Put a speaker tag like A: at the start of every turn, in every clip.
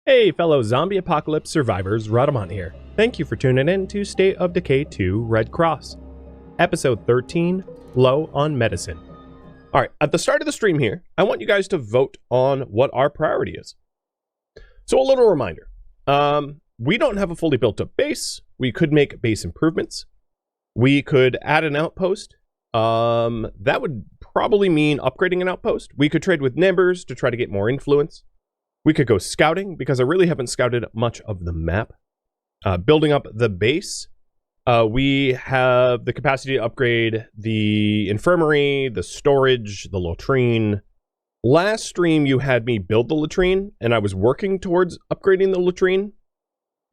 A: Hey fellow zombie apocalypse survivors, Rhadamant here. Thank you for tuning in to State of Decay 2 Red Cross. Episode 13, Low on Medicine. Alright, at the start of the stream here, I want you guys to vote on what our priority is. So a little reminder, we don't have a fully built up base. We could make base improvements. We could add an outpost. That would probably mean upgrading an outpost. We could trade with neighbors to try to get more influence. We could go scouting, because I really haven't scouted much of the map. Building up the base. We have the capacity to upgrade the infirmary, the storage, the latrine. Last stream you had me build the latrine, and I was working towards upgrading the latrine.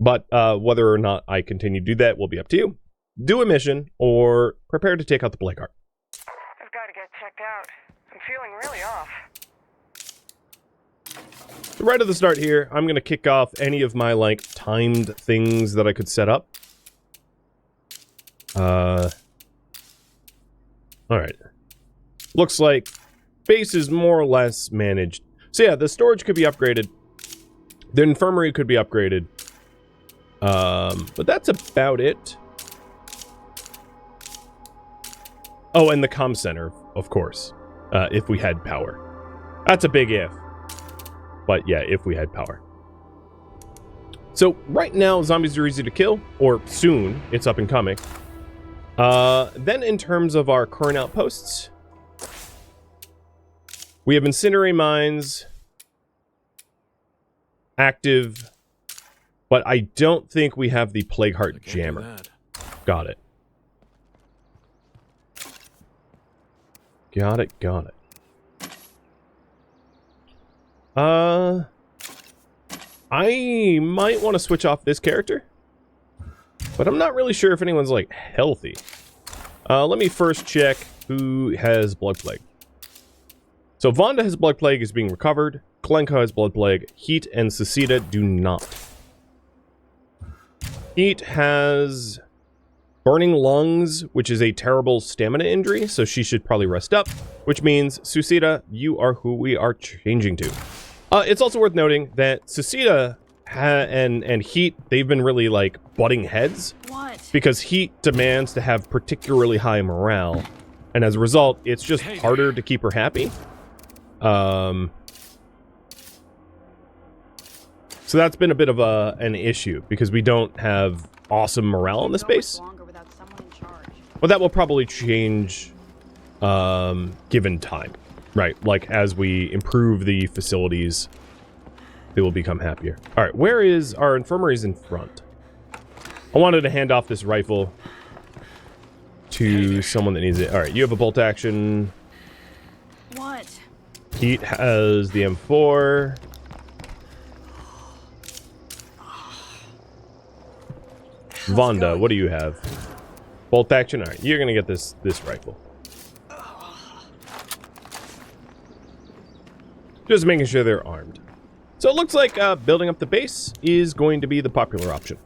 A: But whether or not I continue to do that will be up to you. Do a mission, or prepare to take out the plague heart.
B: I've got to get checked out. I'm feeling really off.
A: Right at the start here, I'm going to kick off any of my, timed things that I could set up. Alright. Looks like base is more or less managed. So yeah, the storage could be upgraded. The infirmary could be upgraded. But that's about it. Oh, and the comm center, of course. If we had power. That's a big if. But yeah, if we had power. So right now, zombies are easy to kill, or soon, it's up and coming. Then in terms of our current outposts, we have incendiary mines active, but I don't think we have the plague heart jammer. Got it. Got it. I might want to switch off this character, but I'm not really sure if anyone's, healthy. Let me first check who has blood plague. So Vonda has blood plague, is being recovered. Klenko has blood plague. Heat and Susita do not. Heat has burning lungs, which is a terrible stamina injury, so she should probably rest up, which means, Susita, you are who we are changing to. It's also worth noting that Susita and Heat, they've been really, butting heads.
C: What?
A: Because Heat demands to have particularly high morale, and as a result, it's just harder to keep her happy. So that's been a bit of an issue, because we don't have awesome morale in this base. Well, that will probably change given time, right? As we improve the facilities, they will become happier. All right, where is our infirmaries in front? I wanted to hand off this rifle to someone that needs it. All right, you have a bolt action.
C: What?
A: Heat has the M4. Vonda, what do you have? Bolt action? Alright, you're gonna get this rifle. Just making sure they're armed. So it looks like building up the base is going to be the popular option.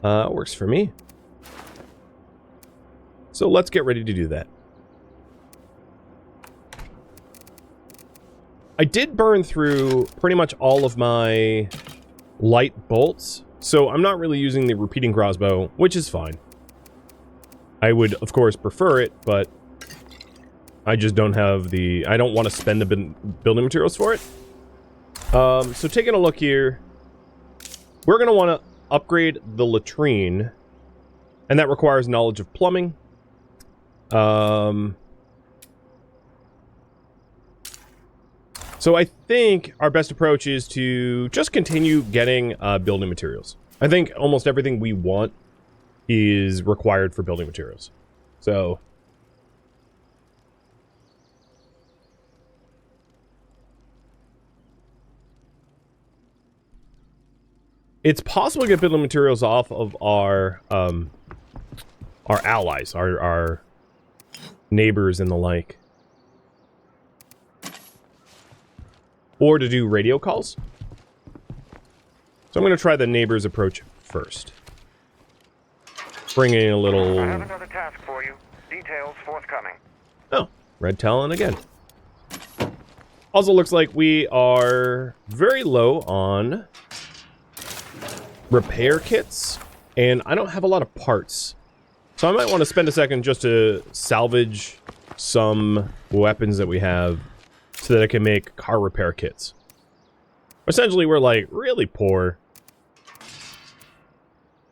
A: Works for me. So let's get ready to do that. I did burn through pretty much all of my light bolts, so I'm not really using the repeating crossbow, which is fine. I would, of course, prefer it, but I just don't have the... I don't want to spend the building materials for it. So taking a look here, we're going to want to upgrade the latrine, and that requires knowledge of plumbing. So I think our best approach is to just continue getting building materials. I think almost everything we want is required for building materials. So it's possible to get building materials off of our allies, our neighbors and the like. Or to do radio calls. So I'm going to try the neighbors approach first. Bring in a little...
B: I have another task for you. Details forthcoming.
A: Oh, red talon again. Also looks like we are very low on repair kits, and I don't have a lot of parts. So I might want to spend a second just to salvage some weapons that we have so that I can make car repair kits. Essentially, we're like really poor.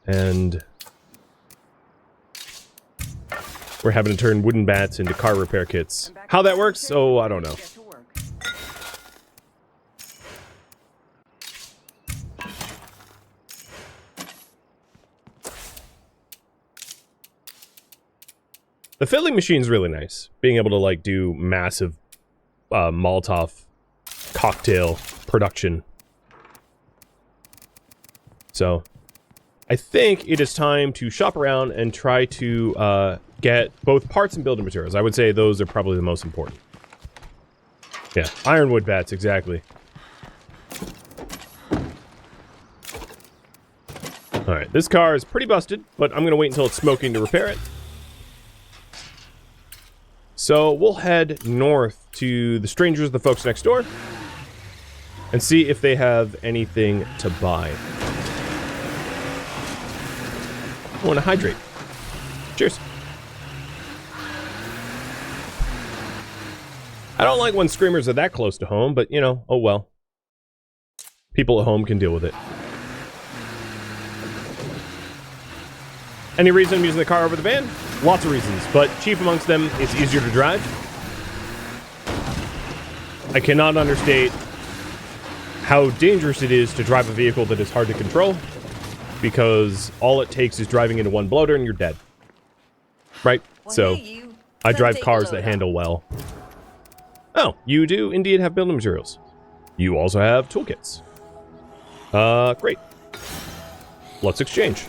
A: And we're having to turn wooden bats into car repair kits. How that works? Oh, I don't know. The filling machine's really nice. Being able to, like, do massive Molotov cocktail production. So, I think it is time to shop around and try to get both parts and building materials. I would say those are probably the most important. Yeah, ironwood bats, exactly. Alright, this car is pretty busted, but I'm going to wait until it's smoking to repair it. So we'll head north to the strangers, the folks next door, and see if they have anything to buy. I want to hydrate. Cheers. I don't like when screamers are that close to home, but, you know, oh well. People at home can deal with it. Any reason I'm using the car over the van? Lots of reasons, but chief amongst them, it's easier to drive. I cannot understate how dangerous it is to drive a vehicle that is hard to control, because all it takes is driving into one bloater and you're dead. Right?
C: Well,
A: So,
C: hey, you.
A: I
C: Come
A: drive
C: take a
A: cars
C: load
A: that
C: out.
A: handle well. Oh, you do indeed have building materials. You also have toolkits. Great. Let's exchange.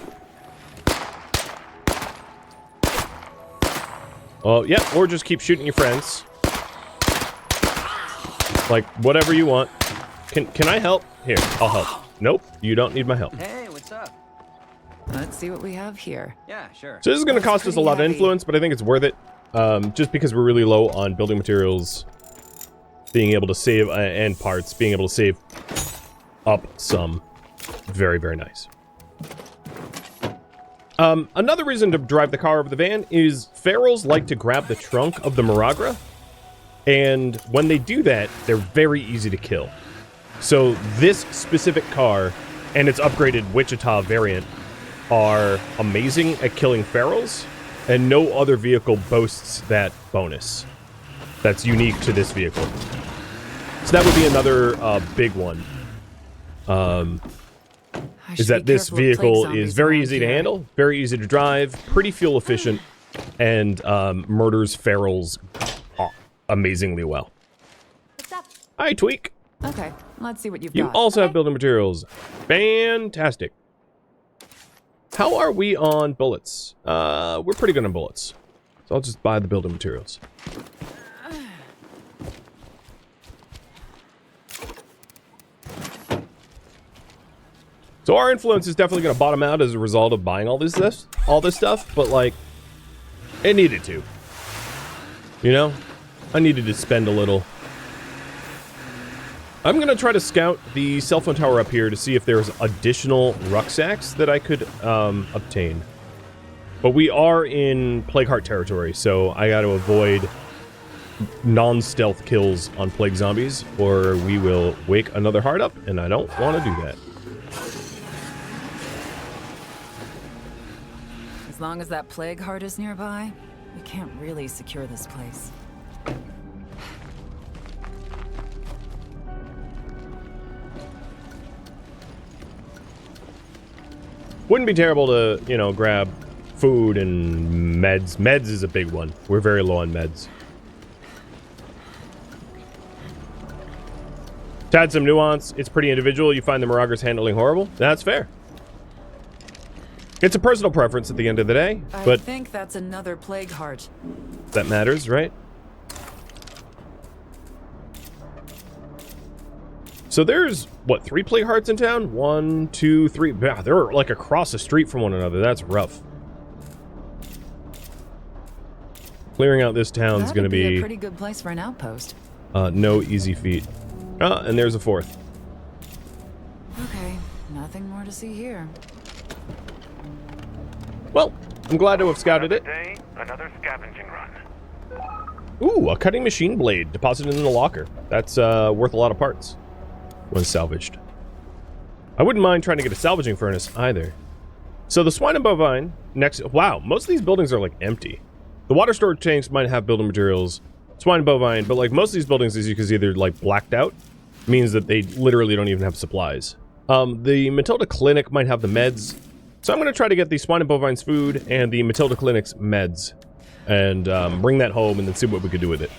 A: Oh, yeah, or just keep shooting your friends. Like, whatever you want. Can I help? Here, I'll help. Nope, you don't need my help.
D: Hey, what's up?
E: Let's see what we have here.
D: Yeah, sure.
A: So this is going to
E: That's
A: cost us a
E: pretty
A: lot of
E: heavy.
A: influence, but I think it's worth it. Just because we're really low on building materials, being able to save, and parts, being able to save up some. Very, very nice. Another reason to drive the car over the van is ferals like to grab the trunk of the Miragra, and when they do that, they're very easy to kill. So this specific car and its upgraded Wichita variant are amazing at killing ferals, and no other vehicle boasts that bonus. That's unique to this vehicle. So that would be another big one.
E: I
A: Is
E: should
A: that
E: be
A: this
E: careful of plague
A: vehicle
E: zombies
A: is very
E: around
A: easy to
E: here.
A: handle, very easy to drive, pretty fuel efficient, and murders ferals amazingly well.
C: What's up?
A: Hi, Tweak.
E: Okay, let's see what you've
A: You
E: got.
A: also have building materials. Fantastic. How are we on bullets? We're pretty good on bullets. So I'll just buy the building materials. So our influence is definitely going to bottom out as a result of buying all this stuff, but like, it needed to. You know? I needed to spend a little. I'm going to try to scout the cell phone tower up here to see if there's additional rucksacks that I could obtain. But we are in Plague Heart territory, so I got to avoid non-stealth kills on Plague Zombies, or we will wake another heart up, and I don't want to do that.
E: As long as that plague heart is nearby, we can't really secure this place.
A: Wouldn't be terrible to, you know, grab food and meds. Meds is a big one. We're very low on meds. To add some nuance, it's pretty individual. You find the Miragra's handling horrible. That's fair. It's a personal preference at the end of the day,
E: I
A: but
E: think that's another plague heart.
A: that matters, right? So there's, what, 3 plague hearts in town? 1, 2, 3. Yeah, they're like across the street from one another. That's rough. Clearing out this town's
E: That'd
A: going to
E: be
A: be
E: a pretty good place for an outpost.
A: No easy feat. Ah, and there's a fourth.
E: Okay, nothing more to see here.
A: Well, I'm glad to have scouted it.
B: Day, another scavenging run.
A: Ooh, a cutting machine blade deposited in the locker. That's worth a lot of parts when salvaged. I wouldn't mind trying to get a salvaging furnace either. So the swine and bovine next. Wow, most of these buildings are like empty. The water storage tanks might have building materials, swine and bovine, but like most of these buildings, as you can see, they're like blacked out. Means that they literally don't even have supplies. The Matilda Clinic might have the meds. So I'm going to try to get the swine and bovine's food and the Matilda Clinic's meds. And bring that home and then see what we could do with it.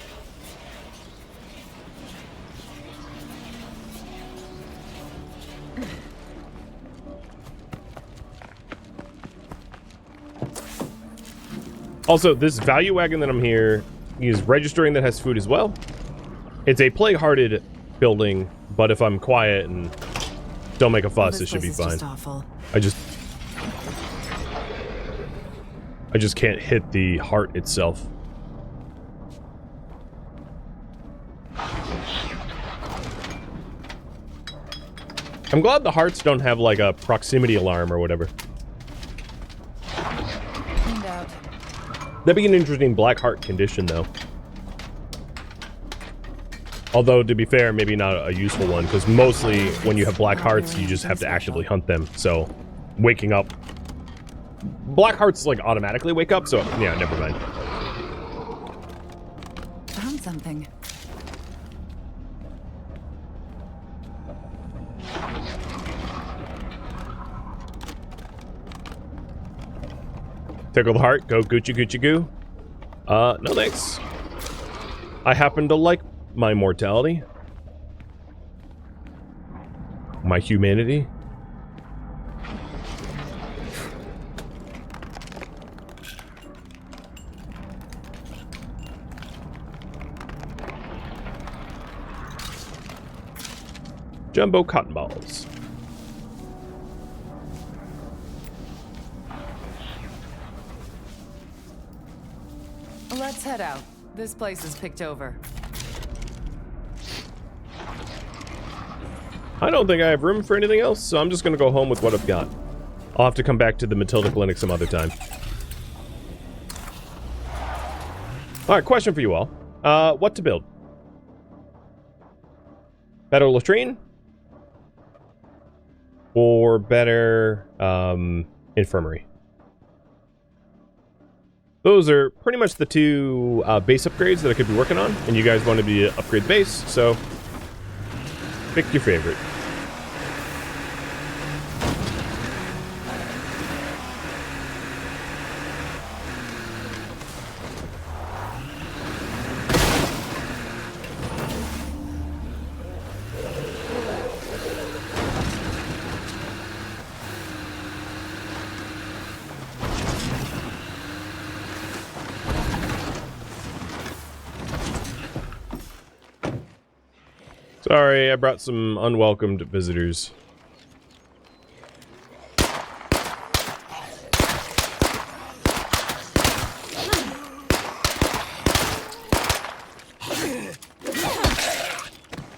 A: Also, this value wagon that I'm here is registering that has food as well. It's a plague-hearted building, but if I'm quiet and don't make a fuss, it should be fine.
E: Just awful.
A: I just can't hit the heart itself. I'm glad the hearts don't have like a proximity alarm or whatever.
E: Cleaned out.
A: That'd be an interesting black heart condition though. Although, to be fair, maybe not a useful one, because mostly when you have black hearts, you just have to actively hunt them. So, waking up... Black hearts, like, automatically wake up, so, yeah, never mind.
E: Found something.
A: Tickle the heart, go Gucci Gucci Goo. No thanks. I happen to like my mortality. My humanity. Jumbo cotton balls.
E: Let's head out. This place is picked over.
A: I don't think I have room for anything else, so I'm just gonna go home with what I've got. I'll have to come back to the Matilda Clinic some other time. Alright, question for you all. What to build? Better latrine? Or better, infirmary? Those are pretty much the two base upgrades that I could be working on, and you guys wanted me to upgrade base, so pick your favorite. Sorry, I brought some unwelcomed visitors.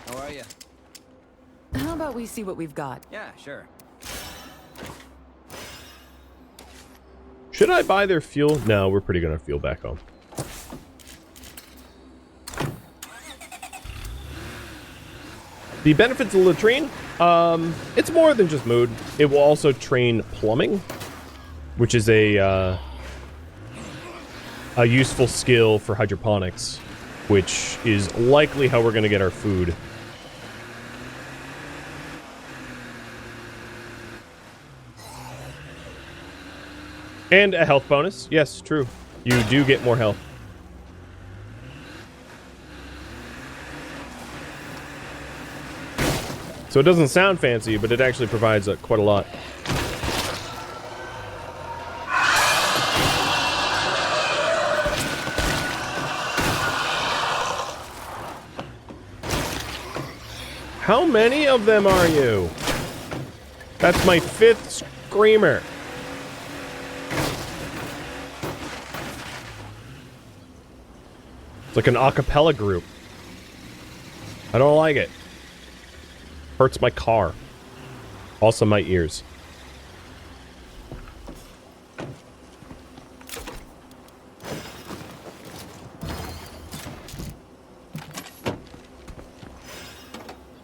D: How are you?
E: How about we see what we've got?
D: Yeah, sure.
A: Should I buy their fuel? No, we're pretty gonna fuel back home. The benefits of latrine, it's more than just mood. It will also train plumbing, which is a useful skill for hydroponics, which is likely how we're going to get our food. And a health bonus. Yes, true. You do get more health. So it doesn't sound fancy, but it actually provides quite a lot. How many of them are you? That's my 5th screamer. It's like an a cappella group. I don't like it. Hurts my car. Also my ears.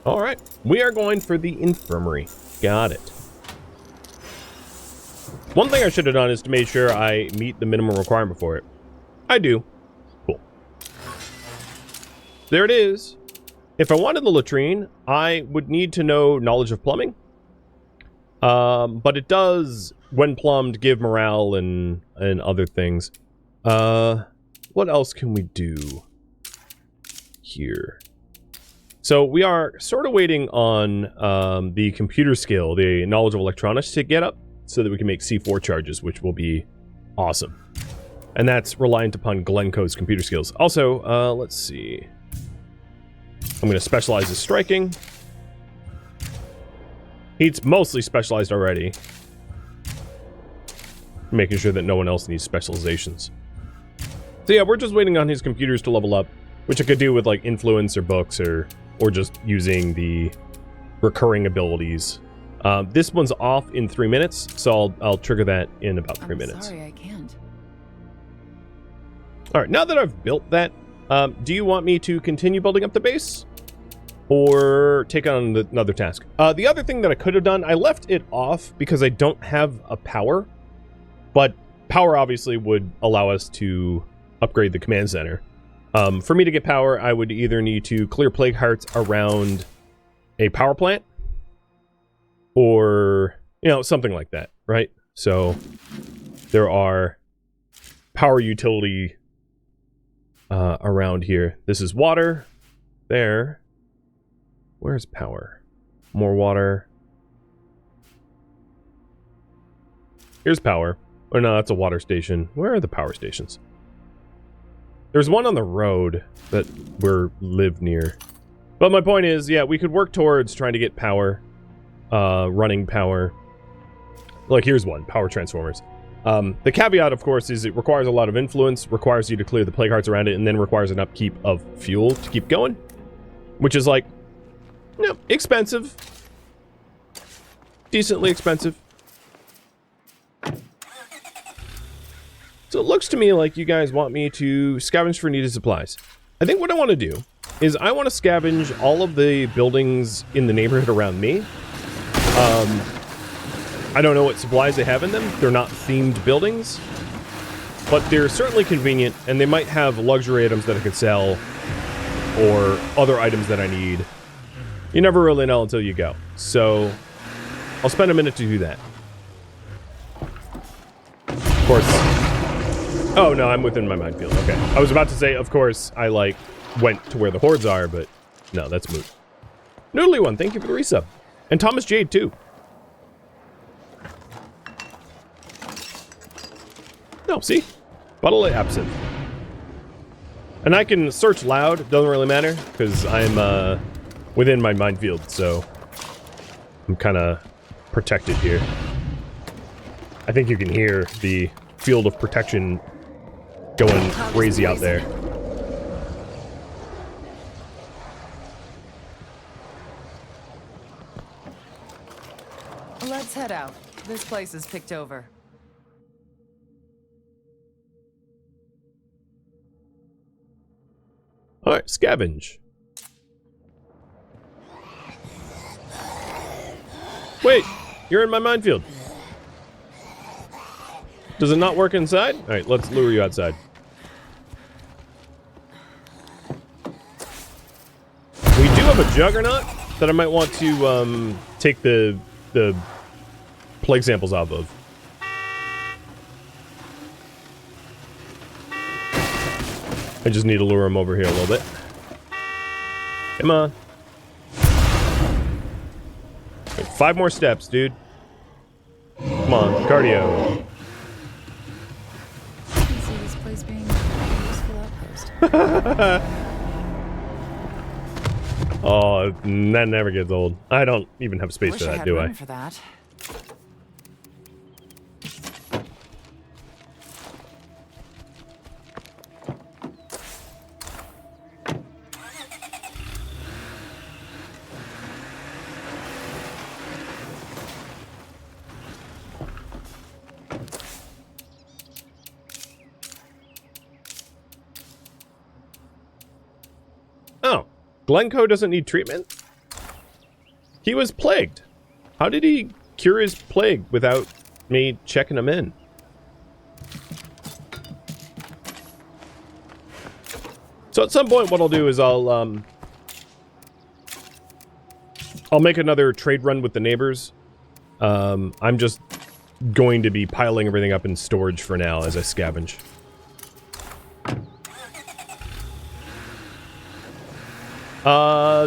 A: All right, we are going for the infirmary. Got it. One thing I should have done is to make sure I meet the minimum requirement for it. I do. Cool. There it is. If I wanted the latrine, I would need to know knowledge of plumbing. But it does, when plumbed, give morale and other things. What else can we do here? So we are sort of waiting on the computer skill, the knowledge of electronics, to get up so that we can make C4 charges, which will be awesome. And that's reliant upon Glencoe's computer skills. Also, let's see. I'm going to specialize as striking. He's mostly specialized already. Making sure that no one else needs specializations. So yeah, we're just waiting on his computers to level up, which I could do with like influence or books or just using the recurring abilities. This one's off in 3 minutes, so I'll trigger that in about 3 minutes.
E: Sorry, I can't.
A: All right, now that I've built that, do you want me to continue building up the base or take on another task? The other thing that I could have done, I left it off because I don't have a power, but power obviously would allow us to upgrade the command center. For me to get power, I would either need to clear plague hearts around a power plant or, you know, something like that, right? So there are power utility around here. This is water. There. Where's power? More water. Here's power. Oh no, that's a water station. Where are the power stations? There's one on the road that we live near. But my point is, yeah, we could work towards trying to get power. Running power. Like, here's one. Power transformers. The caveat, of course, is it requires a lot of influence, requires you to clear the plague hearts around it, and then requires an upkeep of fuel to keep going. Which is like, you know, expensive. Decently expensive. So it looks to me like you guys want me to scavenge for needed supplies. I think what I want to do is I want to scavenge all of the buildings in the neighborhood around me. I don't know what supplies they have in them. They're not themed buildings. But they're certainly convenient, and they might have luxury items that I could sell or other items that I need. You never really know until you go. So I'll spend a minute to do that. Of course. Oh, no, I'm within my minefield. Okay. I was about to say, of course, I, like, went to where the hordes are, but no, that's moot. Noodly One, thank you for the resub. And Thomas Jade, too. No, see? Bottle of absinthe. And I can search loud. It doesn't really matter, because I'm within my minefield, so I'm kind of protected here. I think you can hear the field of protection going crazy out there.
E: Let's head out. This place is picked over.
A: Alright, scavenge. Wait, you're in my minefield. Does it not work inside? Alright, let's lure you outside. We do have a juggernaut that I might want to take the plague samples off of. I just need to lure him over here a little bit. Come on. Wait, 5 more steps, dude. Come on, cardio.
E: I can see this place being a useful outpost.
A: Oh, that never gets old. I don't even have space for that, do I?
E: For that.
A: Glencoe doesn't need treatment? He was plagued. How did he cure his plague without me checking him in? So at some point what I'll do is I'll make another trade run with the neighbors. I'm just going to be piling everything up in storage for now as I scavenge.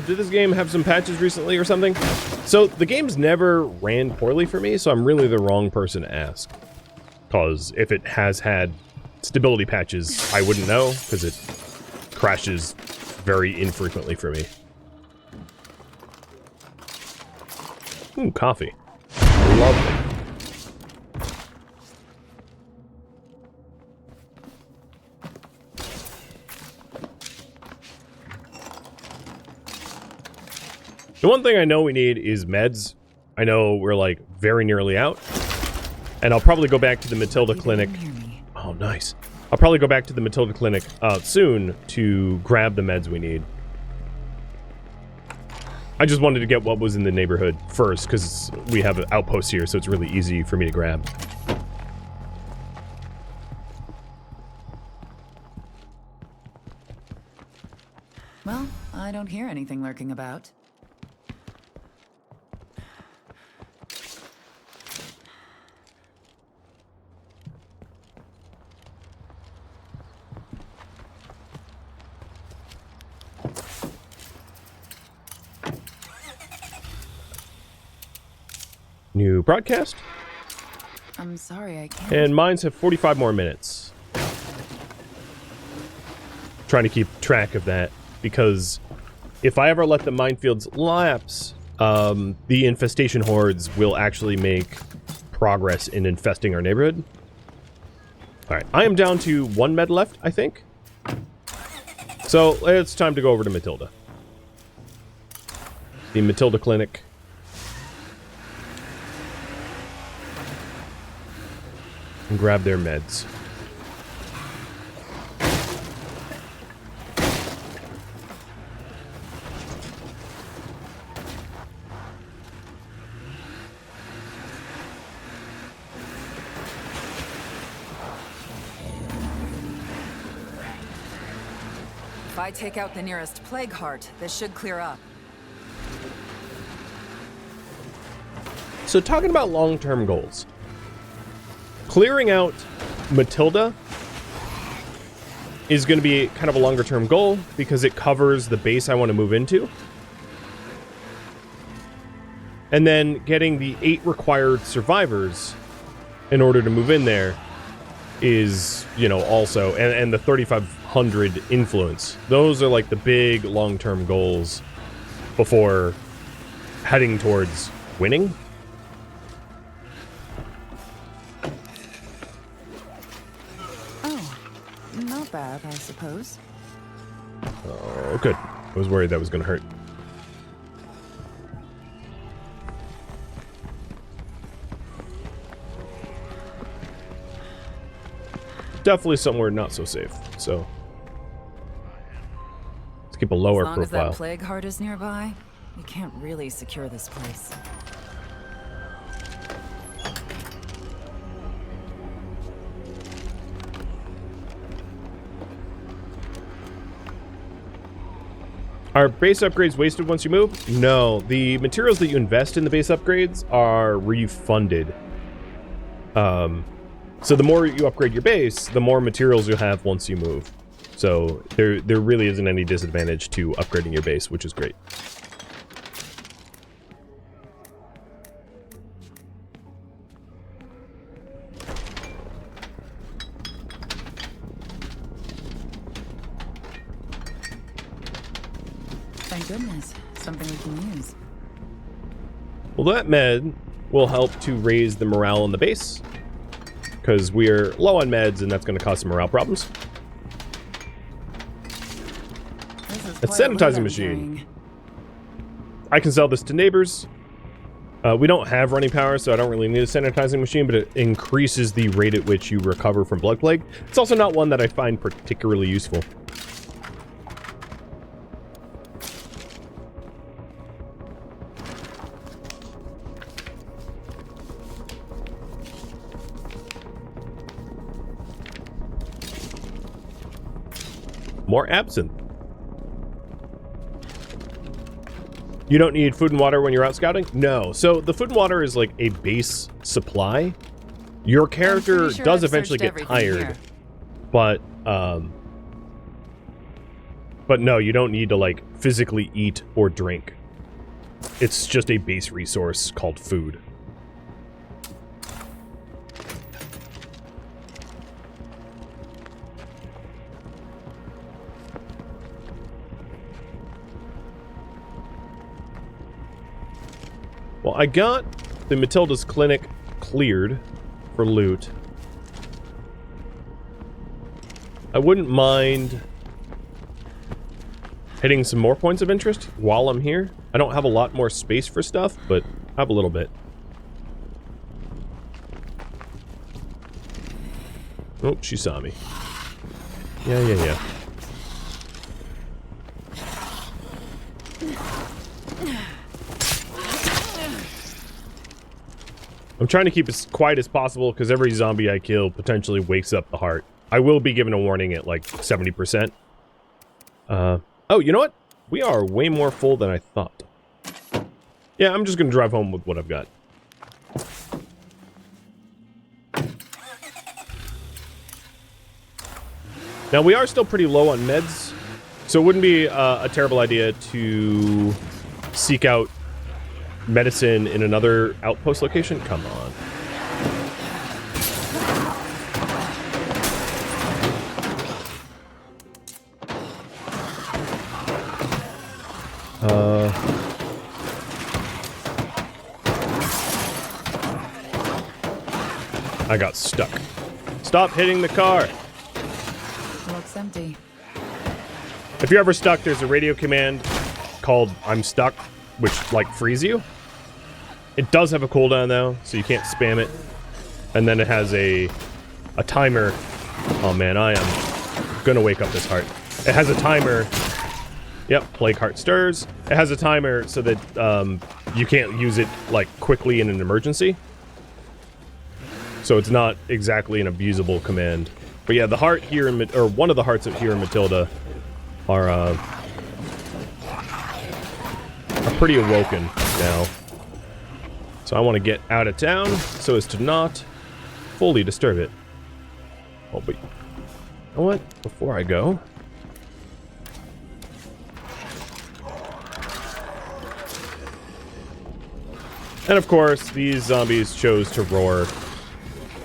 A: Did this game have some patches recently or something? So the game's never ran poorly for me, so I'm really the wrong person to ask. Because if it has had stability patches, I wouldn't know, because it crashes very infrequently for me. Ooh, coffee. Lovely. The one thing I know we need is meds. I know we're like very nearly out. And I'll probably go back to the Matilda Clinic. Oh, nice. I'll probably go back to the Matilda Clinic soon to grab the meds we need. I just wanted to get what was in the neighborhood first, because we have an outpost here, so it's really easy for me to grab.
E: Well, I don't hear anything lurking about.
A: New broadcast.
E: I'm sorry, I can't.
A: And mines have 45 more minutes. Trying to keep track of that, because if I ever let the minefields lapse, the infestation hordes will actually make progress in infesting our neighborhood. Alright, I am down to 1 med left, I think. So, it's time to go over to Matilda. The Matilda Clinic. And grab their meds.
E: If I take out the nearest plague heart, this should clear up.
A: So talking about long-term goals. Clearing out Matilda is going to be kind of a longer-term goal because it covers the base I want to move into. And then getting the 8 required survivors in order to move in there is, you know, also, and the 3,500 influence. Those are like the big long-term goals before heading towards winning.
E: Not bad, I suppose.
A: Oh, good. I was worried that was going to hurt. Definitely somewhere not so safe, so let's keep a lower
E: profile. As long as that plague heart is nearby, we can't really secure this place.
A: Are base upgrades wasted once you move? No, the materials that you invest in the base upgrades are refunded. So the more you upgrade your base, the more materials you'll have once you move. So there really isn't any disadvantage to upgrading your base, which is great.
E: Thank goodness. Something we can use.
A: Well, that med will help to raise the morale on the base, because we're low on meds and that's going to cause some morale problems. A sanitizing machine. I can sell this to neighbors. We don't have running power, so I don't really need a sanitizing machine, but it increases the rate at which you recover from blood plague. It's also not one that I find particularly useful. More absinthe. You don't need food and water when you're out scouting? No. So the food and water is like a base supply. Your character
E: sure
A: does
E: I've
A: eventually
E: searched
A: get
E: everything
A: tired,
E: here.
A: but no, you don't need to like physically eat or drink. It's just a base resource called food. Well, I got the Matilda's clinic cleared for loot. I wouldn't mind hitting some more points of interest while I'm here. I don't have a lot more space for stuff, but I have a little bit. Oh, she saw me. Yeah. I'm trying to keep as quiet as possible because every zombie I kill potentially wakes up the heart. I will be given a warning at like 70%. Oh, you know what? We are way more full than I thought. Yeah, I'm just going to drive home with what I've got. Now, we are still pretty low on meds, so it wouldn't be a terrible idea to seek out medicine in another outpost location. Come on. I got stuck. Stop hitting the car.
E: Looks empty.
A: If you're ever stuck, there's a radio command called I'm stuck, which like frees you. It does have a cooldown though, so you can't spam it. And then it has a timer. Oh man, I am gonna wake up this heart. It has a timer. Yep, plague heart stirs. It has a timer so that you can't use it like quickly in an emergency. So it's not exactly an abusable command. But yeah, the heart here in or one of the hearts here in Matilda are pretty awoken now. So I want to get out of town so as to not fully disturb it. Oh, but you know what? Before I go, and of course, these zombies chose to roar,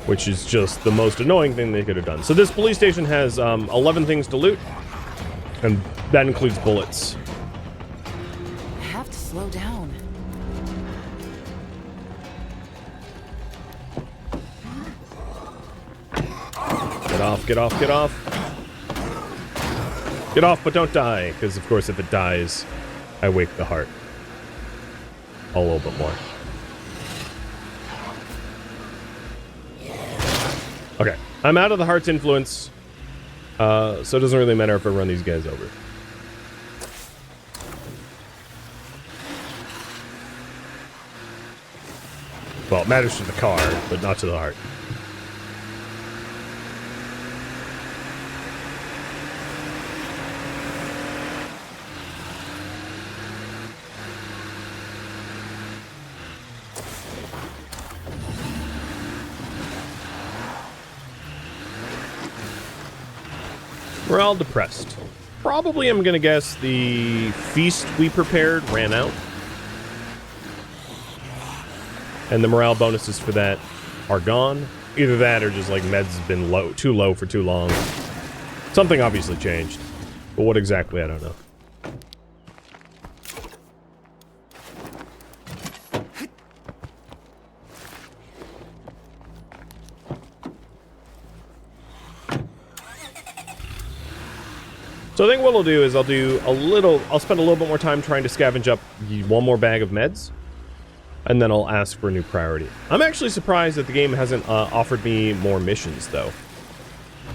A: which is just the most annoying thing they could have done. So this police station has 11 things to loot, and that includes bullets.
E: I have to slow down.
A: Get off, get off, get off. Get off, but don't die, because of course if it dies, I wake the heart. A little bit more. Okay, I'm out of the heart's influence, so it doesn't really matter if I run these guys over. Well, it matters to the car, but not to the heart. We're all depressed. Probably, I'm gonna guess, the feast we prepared ran out. And the morale bonuses for that are gone. Either that or just like meds have been too low for too long. Something obviously changed. But what exactly, I don't know. So I think what I'll do is I'll spend a little bit more time trying to scavenge up one more bag of meds, and then I'll ask for a new priority. I'm actually surprised that the game hasn't offered me more missions, though.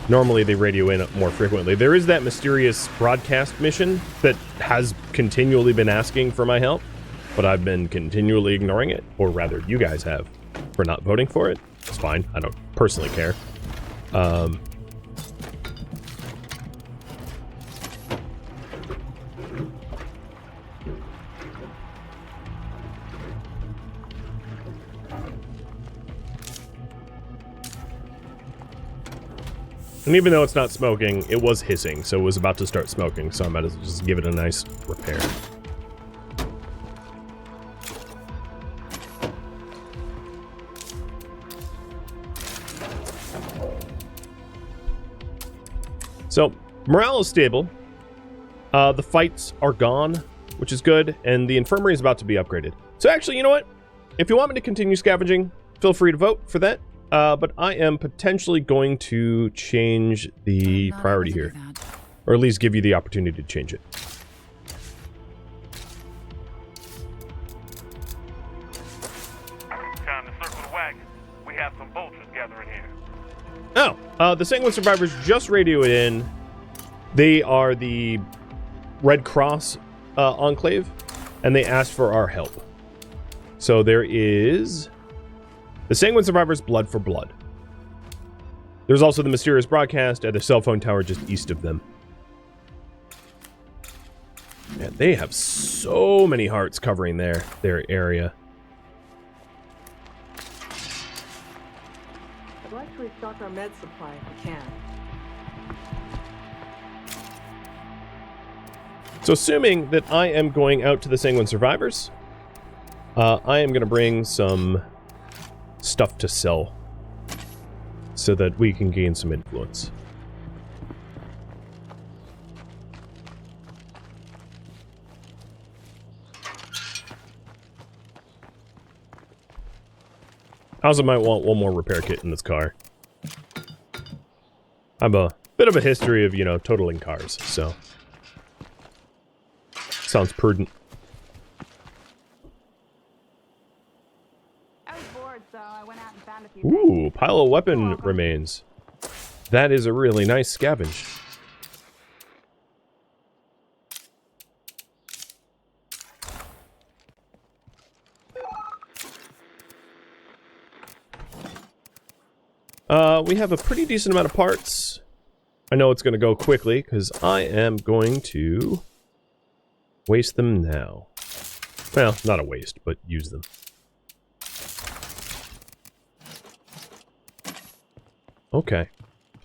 A: Normally they radio in more frequently. There is that mysterious broadcast mission that has continually been asking for my help, but I've been continually ignoring it, or rather you guys have, for not voting for it. It's fine, I don't personally care. And even though it's not smoking, it was hissing, so it was about to start smoking, so I might as well just give it a nice repair. So, morale is stable. The fights are gone, which is good, and the infirmary is about to be upgraded. So actually, you know what? If you want me to continue scavenging, feel free to vote for that. But I am potentially going to change the priority here. Or at least give you the opportunity to change it.
D: Time to circle the wagon. We have some vultures gathering here.
A: Oh, the Sanguine survivors just radioed in. They are the Red Cross enclave, and they asked for our help. So there is the Sanguine survivors, blood for blood. There's also the mysterious broadcast at the cell phone tower just east of them. Man, they have so many hearts covering their area.
F: I'd like to restock our med supply if we can.
A: So assuming that I am going out to the Sanguine survivors, I am going to bring some stuff to sell so that we can gain some influence. I also might want one more repair kit in this car. I have a bit of a history of, you know, totaling cars, so sounds prudent.
C: I was bored, so I went out and found a few
A: Ooh, pile of weapon remains. That is a really nice scavenge. We have a pretty decent amount of parts. I know it's going to go quickly because I am going to waste them now. Well, not a waste, but use them. Okay.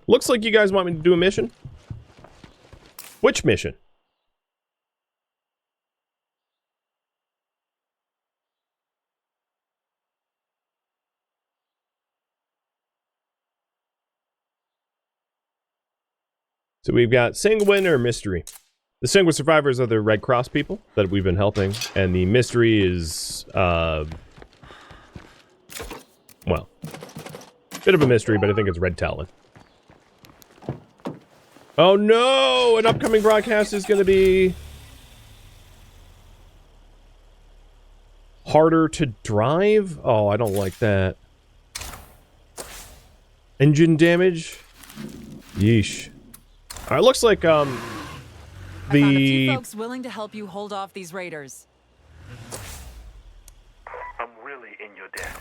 A: Looks like you guys want me to do a mission. Which mission? So we've got Sanguine or Mystery. The Sanguine survivors are the Red Cross people that we've been helping, and the Mystery is, well, bit of a mystery, but I think it's Red Talon. Oh no! An upcoming broadcast is going to be harder to drive? Oh, I don't like that. Engine damage? Yeesh. Alright, looks like,
E: I found a few folks willing to help you hold off these raiders.
D: I'm really in your debt.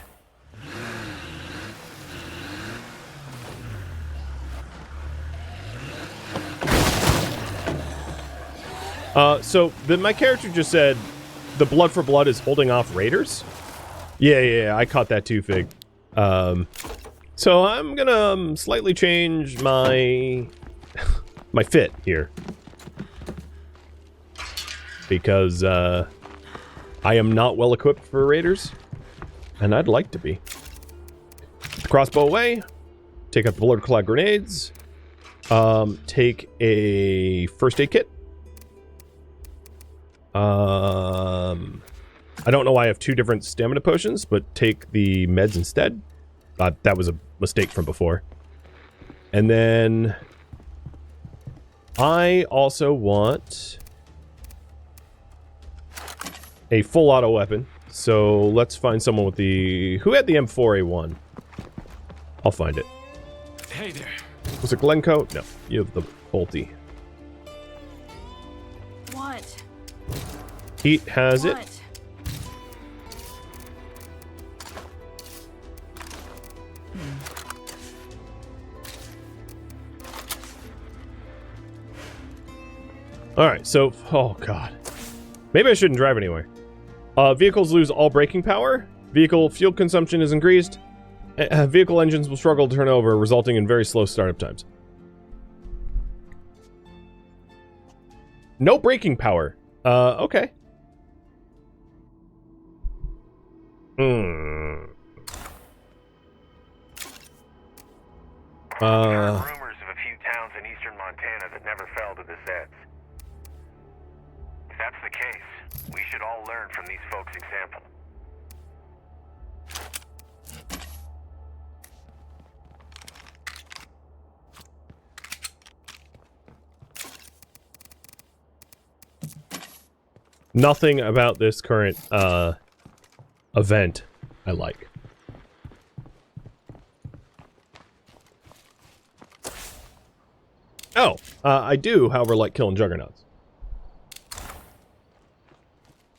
A: my character just said the blood for blood is holding off raiders? Yeah, I caught that too, Fig. So I'm gonna slightly change my my fit here. Because, I am not well equipped for raiders. And I'd like to be. Put the crossbow away. Take out the bullet cloud grenades. Take a first aid kit. I don't know why I have two different stamina potions, but take the meds instead. That was a mistake from before. And then I also want a full auto weapon. So let's find someone with the... Who had the M4A1? I'll find it.
D: Hey there.
A: Was it Glencoe? No, you have the Bolty.
C: What?
A: Heat has it.
C: What?
A: Alright, so... Oh, God. Maybe I shouldn't drive anywhere. Vehicles lose all braking power. Vehicle fuel consumption is increased. Vehicle engines will struggle to turn over, resulting in very slow startup times. No braking power. Okay.
D: I've heard rumors of a few towns in eastern Montana that never fell to this edge. If that's the case, we should all learn from these folks' example.
A: Nothing about this current event I like. Oh, I do, however, like killing juggernauts.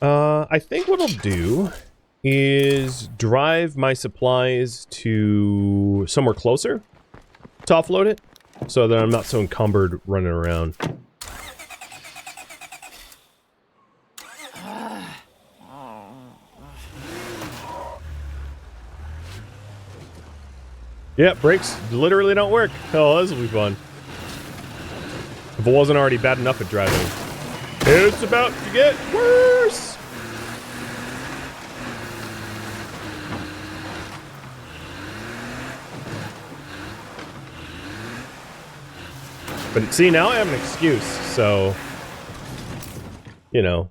A: I think what I'll do is drive my supplies to somewhere closer to offload it, so that I'm not so encumbered running around. Yeah, brakes literally don't work. Oh, this will be fun. If it wasn't already bad enough at driving. It's about to get worse! But see, now I have an excuse, so... You know.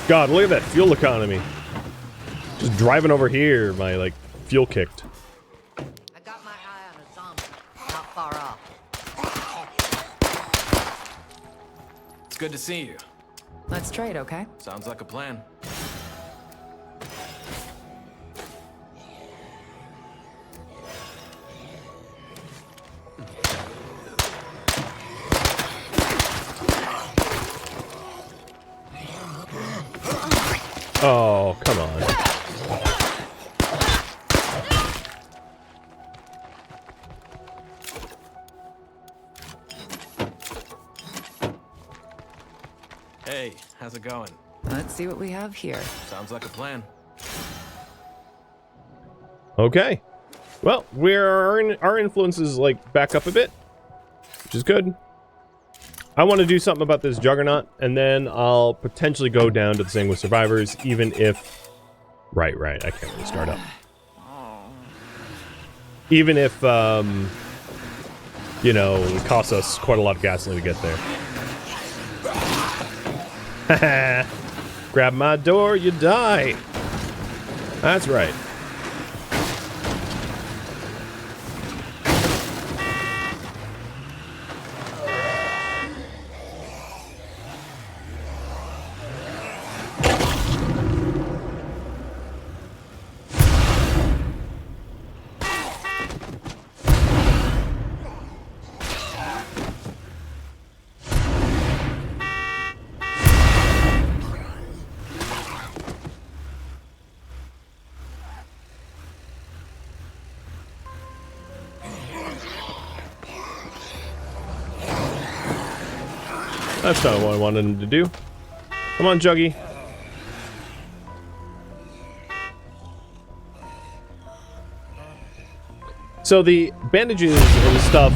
A: God, look at that fuel economy. Just driving over here, my, like, fuel kicked.
G: I got my eye on a zombie, not far off.
H: It's good to see you.
E: Let's trade, okay?
H: Sounds like a plan.
A: Oh, come on.
H: Hey, how's it going?
E: Let's see what we have here.
H: Sounds like a plan.
A: Okay. Well, our influence is, like, back up a bit, which is good. I want to do something about this juggernaut, and then I'll potentially go down to the thing with survivors, even if... Right, I can't really start up. Even if, you know, it costs us quite a lot of gasoline to get there. Grab my door, you die. That's right. That's not what I wanted him to do. Come on, Juggy. So the bandages and stuff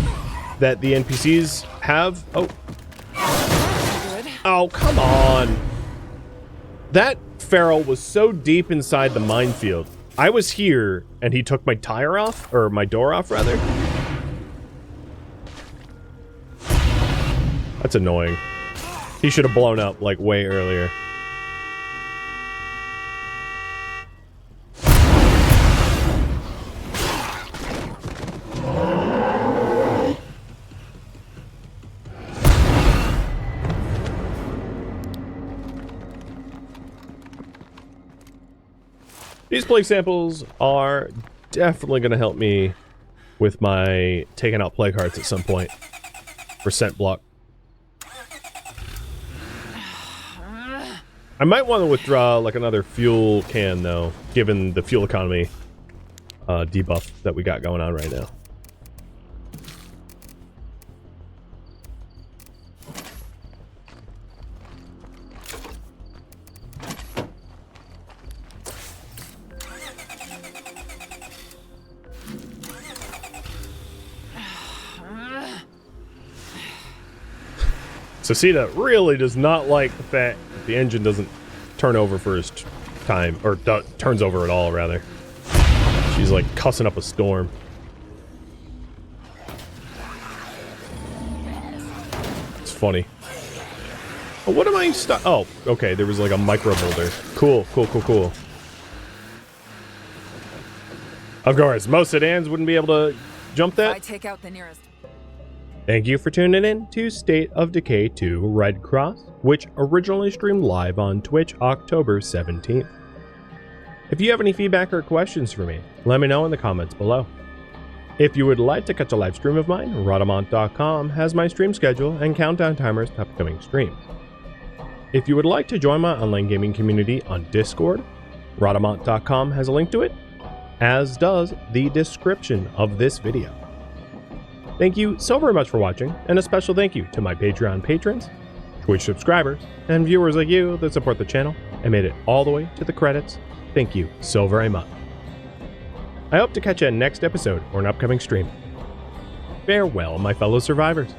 A: that the NPCs have... Oh. Oh, come on. That feral was so deep inside the minefield. I was here, and he took my tire off, or my door off, rather. That's annoying. He should have blown up, like, way earlier. These plague samples are definitely going to help me with my taking out plague hearts at some point. For scent block. I might want to withdraw like another fuel can though, given the fuel economy debuff that we got going on right now. Cecita really does not like the fact that the engine doesn't turn over first time, or turns over at all, rather. She's like cussing up a storm. It's funny. Oh, what am I stuck? Oh, okay, there was like a micro boulder. Cool, cool, cool, cool. Of course, most sedans wouldn't be able to jump that.
E: I take out the nearest.
A: Thank you for tuning in to State of Decay 2 Red Cross, which originally streamed live on Twitch October 17th. If you have any feedback or questions for me, let me know in the comments below. If you would like to catch a live stream of mine, Rhadamant.com has my stream schedule and countdown timers to upcoming streams. If you would like to join my online gaming community on Discord, Rhadamant.com has a link to it, as does the description of this video. Thank you so very much for watching, and a special thank you to my Patreon patrons, Twitch subscribers, and viewers like you that support the channel and made it all the way to the credits. Thank you so very much. I hope to catch you in next episode or an upcoming stream. Farewell, my fellow survivors.